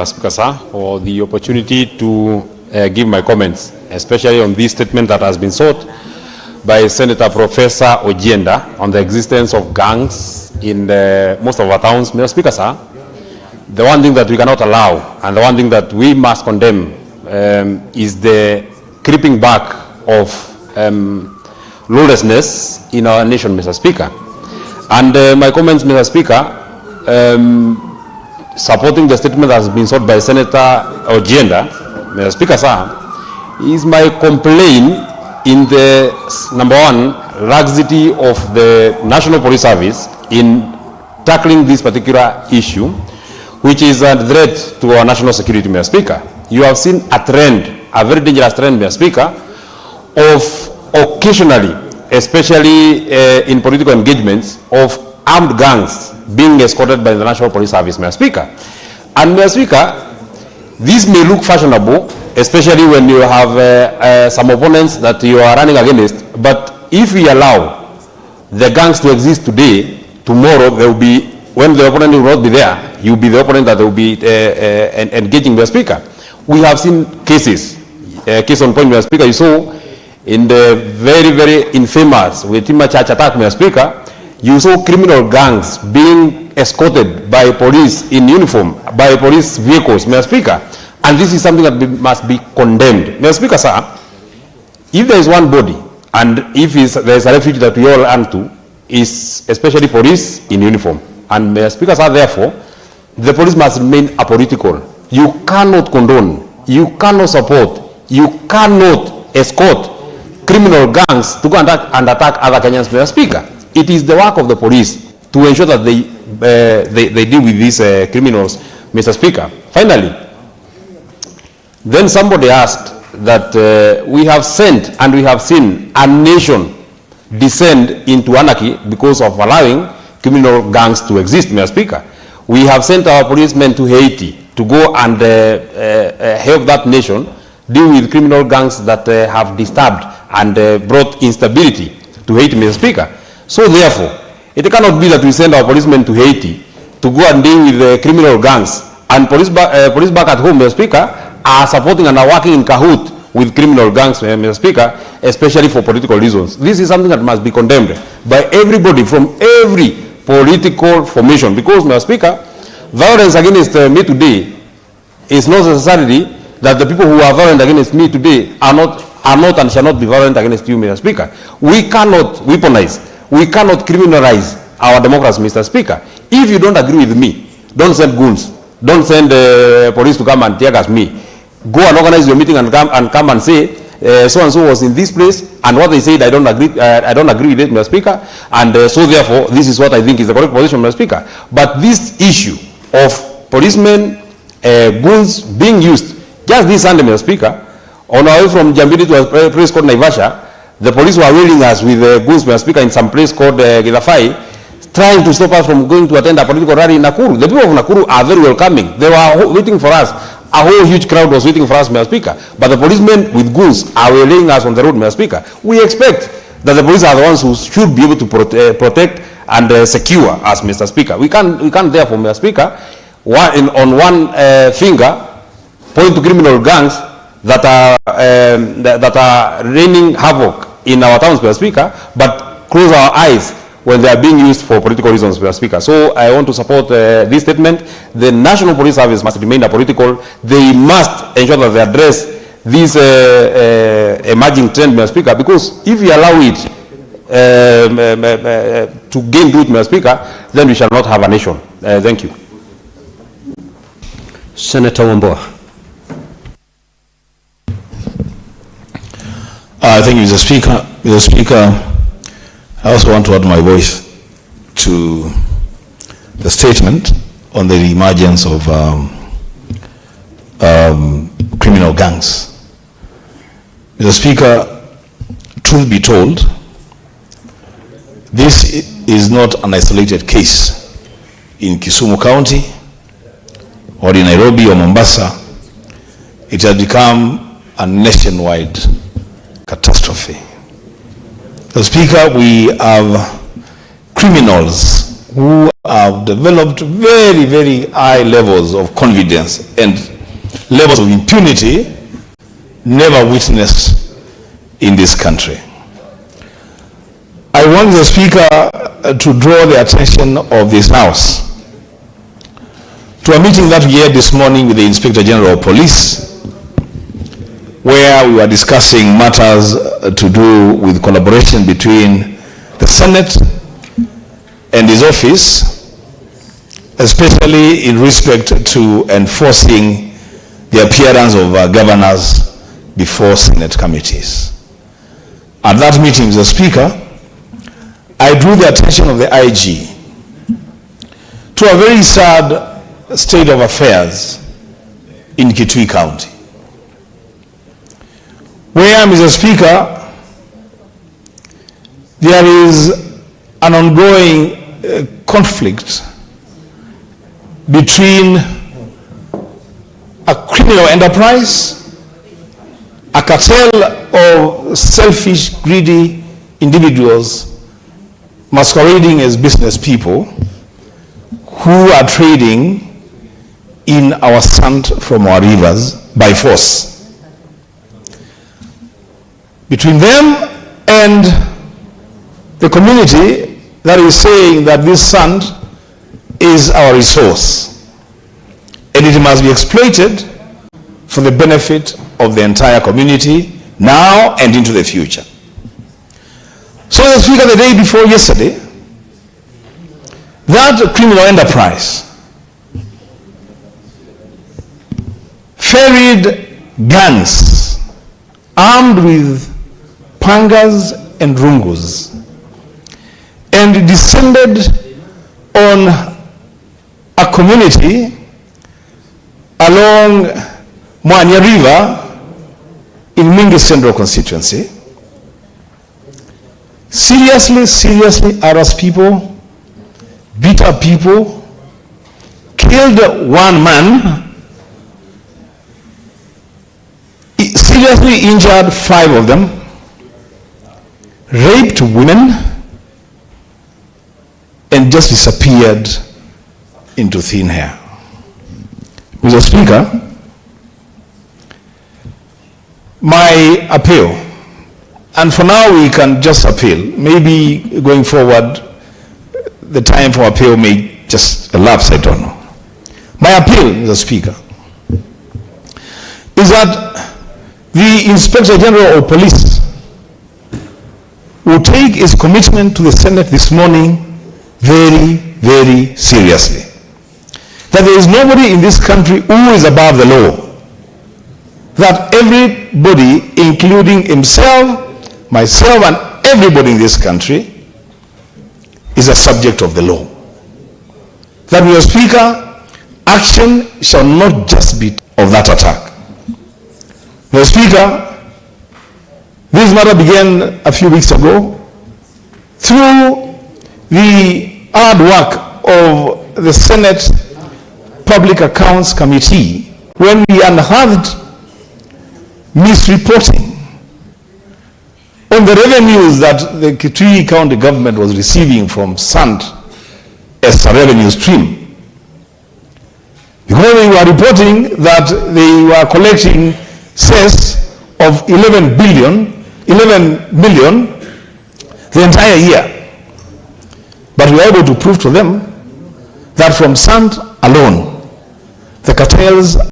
Speaker, sir, for the opportunity to give my comments, especially on this statement that has been sought by Senator Professor Ojienda on the existence of gangs in most of our towns. Mr. Speaker, sir, the one thing that we cannot allow and the one thing that we must condemn is the creeping back of lawlessness in our nation, Mr. Speaker. And my comments, Mr. Speaker, supporting the statement that has been sought by Senator Ojienda, Mr. Speaker, sir, is my complaint in the, number one, laxity of the National Police Service in tackling this particular issue, which is a threat to our national security, Mr. Speaker. You have seen a trend, a very dangerous trend, Mr. Speaker, of occasionally, especially in political engagements, of armed gangs being escorted by the National Police Service, Mr. Speaker. And Mr. Speaker, this may look fashionable, especially when you have some opponents that you are running against, but if we allow the gangs to exist today, tomorrow there will be, when the opponent will not be there, you will be the opponent that will be engaging, Mr. Speaker. We have seen cases, case on point, Mr. Speaker, you saw in the very, very infamous Wetima Church attack, Mr. Speaker, you saw criminal gangs being escorted by police in uniform, by police vehicles, Mr. Speaker. And this is something that must be condemned. Mr. Speaker, sir, if there is one body, and if there is a refuge that we all run to, is especially police in uniform. And Mr. Speaker, sir, therefore, the police must remain apolitical. You cannot condone, you cannot support, you cannot escort criminal gangs to go and attack other Kenyans, Mr. Speaker. It is the work of the police to ensure that they deal with these criminals, Mr. Speaker. Finally, then somebody asked that we have sent and we have seen a nation descend into anarchy because of allowing criminal gangs to exist, Mr. Speaker. We have sent our policemen to Haiti to go and help that nation deal with criminal gangs that have disturbed and brought instability to Haiti, Mr. Speaker. So therefore, it cannot be that we send our policemen to Haiti to go and deal with the criminal gangs, and police back at home, Mr. Speaker, are supporting and are working in cahoot with criminal gangs, Mr. Speaker, especially for political reasons. This is something that must be condemned by everybody from every political formation, because, Mr. Speaker, violence against me today is not necessarily that the people who are violent against me today are not and shall not be violent against you, Mr. Speaker. We cannot weaponize, we cannot criminalize our democracy, Mr. Speaker. If you don't agree with me, don't send goons, don't send police to come and Teargas me. Go and organize your meeting and come and say so and so was in this place, and what they said I don't agree with it, Mr. Speaker, and so therefore this is what I think is the correct position, Mr. Speaker. But this issue of policemen, goons being used, just this Sunday, Mr. Speaker, on our way from Jambidi to a place called Naivasha, the police were wailing us with goons, Mr. Speaker, in some place called Githafai, trying to stop us from going to attend a political rally in Nakuru. The people of Nakuru are very welcoming. They were waiting for us. A whole huge crowd was waiting for us, Mr. Speaker. But the policemen with goons are wailing us on the road, Mr. Speaker. We expect that the police are the ones who should be able to protect and secure us, Mr. Speaker. We can't therefore, Mr. Speaker, on one finger point to criminal gangs that are raining havoc in our towns, Mr. Speaker, but close our eyes when they are being used for political reasons, Mr. Speaker. So I want to support this statement. The National Police Service must remain apolitical. They must ensure that they address this emerging trend, Mr. Speaker, because if we allow it to gain root, Mr. Speaker, then we shall not have a nation. Thank you. Senator Wambua. Thank you, Mr. Speaker. Mr. Speaker, I also want to add my voice to the statement on the emergence of criminal gangs. Mr. Speaker, truth be told, this is not an isolated case in Kisumu County or in Nairobi or Mombasa. It has become a nationwide catastrophe. Mr. Speaker, we have criminals who have developed very, very high levels of confidence and levels of impunity never witnessed in this country. I want the Speaker to draw the attention of this House to a meeting that we had this morning with the Inspector General of Police, where we were discussing matters to do with collaboration between the Senate and his office, especially in respect to enforcing the appearance of governors before Senate committees. At that meeting, Mr. Speaker, I drew the attention of the IG to a very sad state of affairs in Kitui County, where, Mr. Speaker, there is an ongoing conflict between a criminal enterprise, a cartel of selfish, greedy individuals masquerading as business people who are trading in our sand from our rivers by force. Between them and the community that is saying that this sand is our resource and it must be exploited for the benefit of the entire community now and into the future. So, Mr. Speaker, the day before yesterday, that criminal enterprise ferried guns armed with pangas and rungus and descended on a community along Mwanya River in Mingi Central constituency, seriously harassed people, beat up people, killed one man, seriously injured 5 of them, raped women, and just disappeared into thin air. Mr. Speaker, my appeal, and for now we can just appeal, maybe going forward the time for appeal may just elapse, I don't know. My appeal, Mr. Speaker, is that the Inspector General of Police will take his commitment to the Senate this morning very, very seriously. That there is nobody in this country who is above the law. That everybody, including himself, myself, and everybody in this country is a subject of the law. That, Mr. Speaker, action shall not just be of that attack. Mr. Speaker, this matter began a few weeks ago through the hard work of the Senate Public Accounts Committee when we unearthed misreporting on the revenues that the Kitui County government was receiving from sand as a revenue stream. Because they were reporting that they were collecting cess of 11 million the entire year. But we were able to prove to them that from sand alone, the cartels